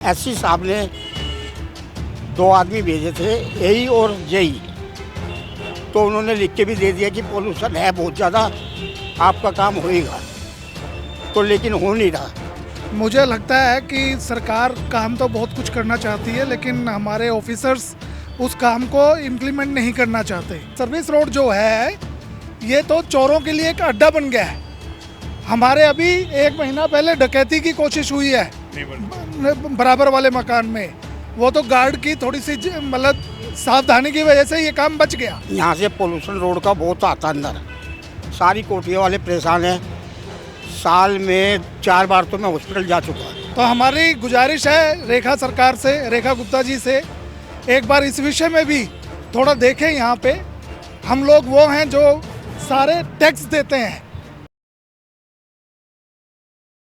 SC साहब ने दो आदमी भेजे थे, एई और जेई। तो उन्होंने लिख के भी दे दिया कि पोल्यूशन है बहुत ज़्यादा, आपका काम होएगा। तो लेकिन हो नहीं रहा। मुझे लगता है कि सरकार काम तो बहुत कुछ करना चाहती है, लेकिन हमारे ऑफिसर्स उस काम को इम्प्लीमेंट नहीं करना चाहते। सर्विस रोड जो है ये तो चोरों के लिए एक अड्डा बन गया है। हमारे अभी एक महीना पहले डकैती की कोशिश हुई है बराबर वाले मकान में। वो तो गार्ड की थोड़ी सी मतलब सावधानी की वजह से ये काम बच गया। यहाँ से पोल्यूशन रोड का बहुत आता अंदर, सारी कोठियों वाले परेशान हैं। साल में 4 बार तो मैं हॉस्पिटल जा चुका। तो हमारी गुजारिश है रेखा सरकार से, रेखा गुप्ता जी से, एक बार इस विषय में भी थोड़ा देखें। यहाँ पे हम लोग वो हैं जो सारे टैक्स देते हैं।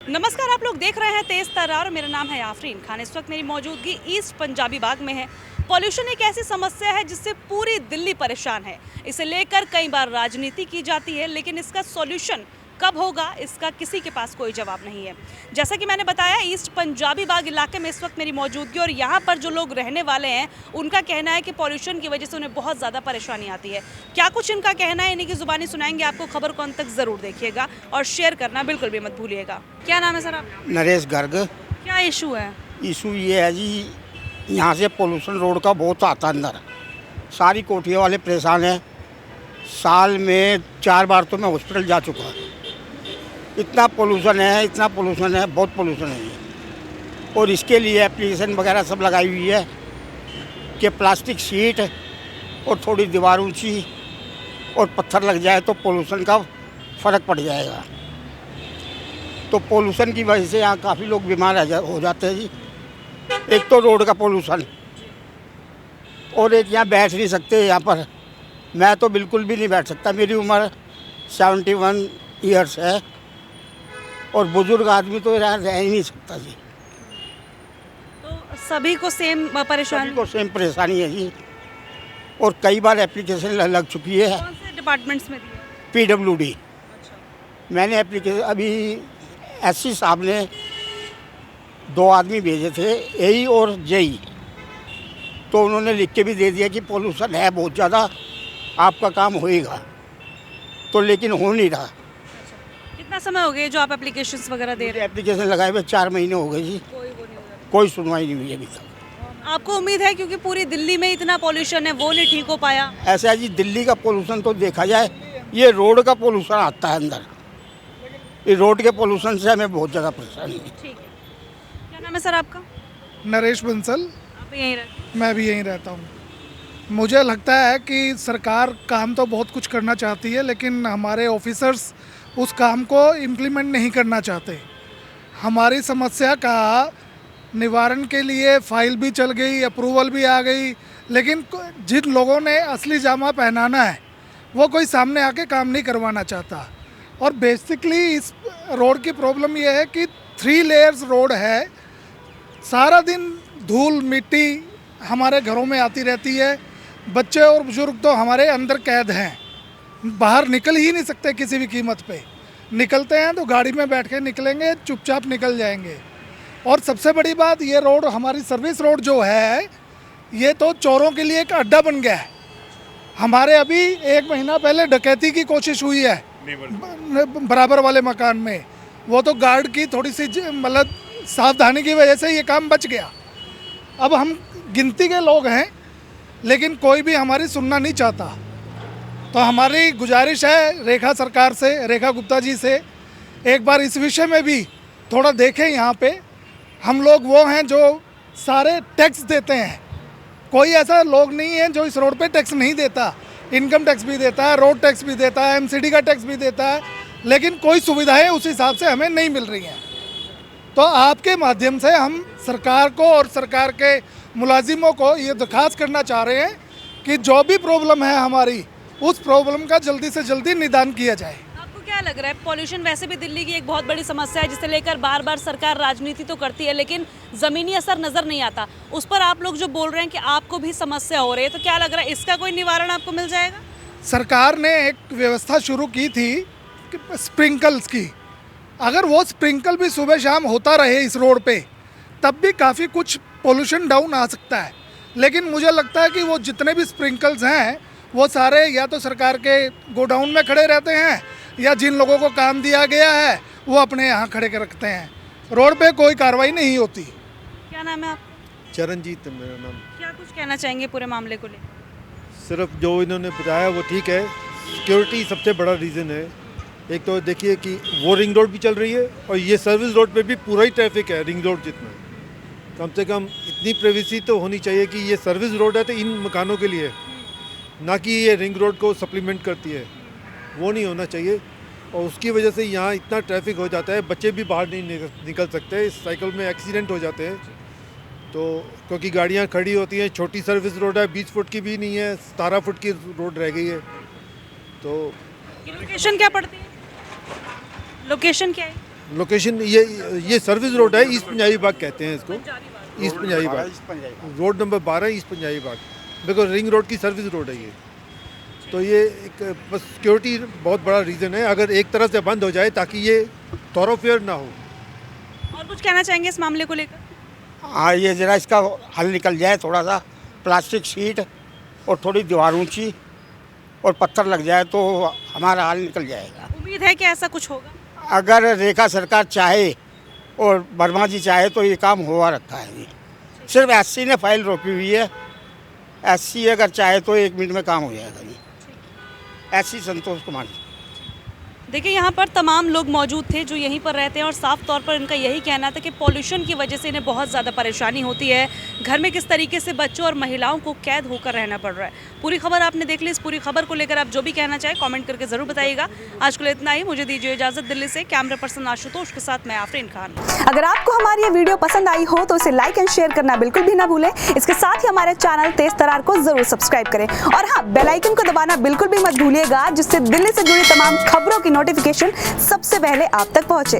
नमस्कार, आप लोग देख रहे हैं तेज तर्रार और मेरा नाम है आफरीन खान। इस वक्त मेरी मौजूदगी ईस्ट पंजाबी बाग में है। पॉल्यूशन एक ऐसी समस्या है जिससे पूरी दिल्ली परेशान है। इसे लेकर कई बार राजनीति की जाती है, लेकिन इसका सॉल्यूशन कब होगा इसका किसी के पास कोई जवाब नहीं है। जैसा कि मैंने बताया, ईस्ट पंजाबी बाग इलाके में इस वक्त मेरी मौजूदगी और यहाँ पर जो लोग रहने वाले हैं उनका कहना है कि पॉल्यूशन की वजह से उन्हें बहुत ज़्यादा परेशानी आती है। क्या कुछ इनका कहना है, इन्हीं की ज़ुबानी सुनाएंगे आपको। खबर को अंत तक ज़रूर देखिएगा और शेयर करना बिल्कुल भी मत भूलिएगा। क्या नाम है सर आपका? नरेश गर्ग। क्या इशू है? इशू ये है जी, यहाँ से पोल्यूशन रोड का बहुत आता अंदर, सारी कोठियों वाले परेशान हैं। साल में 4 बार तो मैं हॉस्पिटल जा चुका। इतना पोल्यूशन है, इतना पोल्यूशन है, बहुत पोल्यूशन है ये। और इसके लिए एप्लीकेशन वगैरह सब लगाई हुई है कि प्लास्टिक शीट और थोड़ी दीवार ऊंची और पत्थर लग जाए तो पोल्यूशन का फ़र्क पड़ जाएगा। तो पोल्यूशन की वजह से यहाँ काफ़ी लोग बीमार हो जाते हैं जी। एक तो रोड का पोल्यूशन, और एक यहाँ बैठ नहीं सकते। यहाँ पर मैं तो बिल्कुल भी नहीं बैठ सकता। मेरी उम्र 71 ईयर्स है और बुजुर्ग आदमी तो यहाँ रह ही नहीं सकता जी। तो सभी को सेम परेशानी? सभी को सेम परेशानी है जी। और कई बार एप्लीकेशन लग चुकी है। कौन से डिपार्टमेंट्स में दी है? PWD। अच्छा। मैंने एप्लीकेशन अभी एससी साहब ने 2 आदमी भेजे थे, एई और जेई। तो उन्होंने लिख के भी दे दिया कि पोल्यूशन है बहुत ज़्यादा, आपका काम होएगा। तो लेकिन हो नहीं रहा। कितना समय हो गया जो आप एप्लीकेशंस वगैरह दे रहे हैं? एप्लीकेशन लगाए हुए 4 महीने हो गए जी। कोई वो नहीं हो रहा। कोई सुनवाई नहीं हुई अभी तक। आपको उम्मीद है क्योंकि पूरी दिल्ली में इतना पॉल्यूशन है, वो नहीं ठीक हो पाया? ऐसा है जी, दिल्ली का पोल्यूशन तो देखा जाए, ये रोड का पोल्यूशन आता है अंदर। ये रोड के पोल्यूशन से हमें बहुत ज़्यादा परेशानी है। ठीक है। क्या नाम है सर आपका? नरेश बंसल। आप यहीं रहते? मैं भी यहीं रहता हूँ। मुझे लगता है कि सरकार काम तो बहुत कुछ करना चाहती है, लेकिन हमारे ऑफिसर्स उस काम को इम्प्लीमेंट नहीं करना चाहते। हमारी समस्या का निवारण के लिए फाइल भी चल गई, अप्रूवल भी आ गई, लेकिन जिन लोगों ने असली जामा पहनाना है वो कोई सामने आके काम नहीं करवाना चाहता। और बेसिकली इस रोड की प्रॉब्लम ये है कि 3 लेयर्स रोड है। सारा दिन धूल मिट्टी हमारे घरों में आती रहती है। बच्चे और बुजुर्ग तो हमारे अंदर कैद हैं, बाहर निकल ही नहीं सकते किसी भी कीमत पे। निकलते हैं तो गाड़ी में बैठ के निकलेंगे, चुपचाप निकल जाएंगे। और सबसे बड़ी बात, ये रोड, हमारी सर्विस रोड जो है ये तो चोरों के लिए एक अड्डा बन गया है। हमारे अभी एक महीना पहले डकैती की कोशिश हुई है बराबर वाले मकान में। वो तो गार्ड की थोड़ी सी मतलब सावधानी की वजह से ये काम बच गया। अब हम गिनती के लोग हैं, लेकिन कोई भी हमारी सुनना नहीं चाहता। तो हमारी गुजारिश है रेखा सरकार से, रेखा गुप्ता जी से, एक बार इस विषय में भी थोड़ा देखें। यहाँ पे हम लोग वो हैं जो सारे टैक्स देते हैं। कोई ऐसा लोग नहीं है जो इस रोड पे टैक्स नहीं देता। इनकम टैक्स भी देता है, रोड टैक्स भी देता है, MCD का टैक्स भी देता है, लेकिन कोई सुविधाएं उस हिसाब से हमें नहीं मिल रही हैं। तो आपके माध्यम से हम सरकार को और सरकार के मुलाजिमों को ये दरख्वास्त करना चाह रहे हैं कि जो भी प्रॉब्लम है हमारी, उस प्रॉब्लम का जल्दी से जल्दी निदान किया जाए। आपको क्या लग रहा है, पॉल्यूशन वैसे भी दिल्ली की एक बहुत बड़ी समस्या है जिसे लेकर बार बार सरकार राजनीति तो करती है, लेकिन ज़मीनी असर नज़र नहीं आता। उस पर आप लोग जो बोल रहे हैं कि आपको भी समस्या हो रही है, तो क्या लग रहा है इसका कोई निवारण आपको मिल जाएगा? सरकार ने एक व्यवस्था शुरू की थी स्प्रिंकल्स की। अगर वो स्प्रिंकल भी सुबह शाम होता रहे इस रोड पे, तब भी काफ़ी कुछ पोल्यूशन डाउन आ सकता है। लेकिन मुझे लगता है कि वो जितने भी स्प्रिंकल्स हैं वो सारे या तो सरकार के गोडाउन में खड़े रहते हैं या जिन लोगों को काम दिया गया है वो अपने यहाँ खड़े कर रखते हैं। रोड पे कोई कार्रवाई नहीं होती। क्या नाम है आपका? चरणजीत है मेरा नाम। क्या कुछ कहना चाहेंगे पूरे मामले को लेकर? सिर्फ जो इन्होंने बताया वो ठीक है। सिक्योरिटी सबसे बड़ा रीज़न है। एक तो देखिए कि वो रिंग रोड भी चल रही है और ये सर्विस रोड पे भी पूरा ही ट्रैफिक है रिंग रोड जितना। कम से कम इतनी प्राइवेसी तो होनी चाहिए कि ये सर्विस रोड है तो इन मकानों के लिए, ना कि ये रिंग रोड को सप्लीमेंट करती है, वो नहीं होना चाहिए। और उसकी वजह से यहाँ इतना ट्रैफिक हो जाता है, बच्चे भी बाहर नहीं निकल सकते, इस साइकिल में एक्सीडेंट हो जाते हैं। तो क्योंकि गाड़ियाँ खड़ी होती हैं, छोटी सर्विस रोड है, 20 फुट की भी नहीं है, 17 फुट की रोड रह गई है। तो लोकेशन क्या पड़ती है? लोकेशन क्या है? लोकेशन ये सर्विस रोड है, ईस्ट पंजाबी बाग कहते हैं इसको, east Punjabi Bagh, road number 12 east Punjabi Bagh, because ring road की सर्विस रोड है ये। तो ये एक बस सिक्योरिटी बहुत बड़ा रीज़न है, अगर एक तरफ से बंद हो जाए ताकि ये थॉरोफेयर ना हो। और कुछ कहना चाहेंगे इस मामले को लेकर? हाँ, ये ज़रा इसका हल निकल जाए, थोड़ा सा प्लास्टिक शीट और थोड़ी दीवार ऊंची और पत्थर लग जाए तो हमारा हल निकल जाएगा। उम्मीद है कि ऐसा कुछ होगा? अगर रेखा सरकार चाहे और वर्मा जी चाहे तो ये काम हुआ रखा है। ये सिर्फ एससी ने फाइल रोकी हुई है, एससी अगर चाहे तो 1 मिनट में काम हो जाएगा। ये एससी संतोष कुमार जी। देखिए यहाँ पर तमाम लोग मौजूद थे जो यहीं पर रहते हैं और साफ तौर पर इनका यही कहना था कि पॉल्यूशन की वजह से इन्हें बहुत ज़्यादा परेशानी होती है। घर में किस तरीके से बच्चों और महिलाओं को कैद होकर रहना पड़ रहा है। पूरी खबर आपने देख ली। इस पूरी खबर को लेकर आप जो भी कहना चाहें कमेंट करके ज़रूर बताइएगा। आज के लिए इतना ही। मुझे दीजिए इजाज़त। दिल्ली से कैमरा पर्सन आशुतोष के साथ मैं आफरीन खान। अगर आपको हमारी ये वीडियो पसंद आई हो तो इसे लाइक एंड शेयर करना बिल्कुल भी ना भूलें। इसके साथ ही हमारे चैनल तेज तरार को जरूर सब्सक्राइब करें और हाँ, बेल आइकन को दबाना बिल्कुल भी मत भूलिएगा, जिससे दिल्ली से जुड़ी तमाम खबरों की नोटिफिकेशन सबसे पहले आप तक पहुंचे।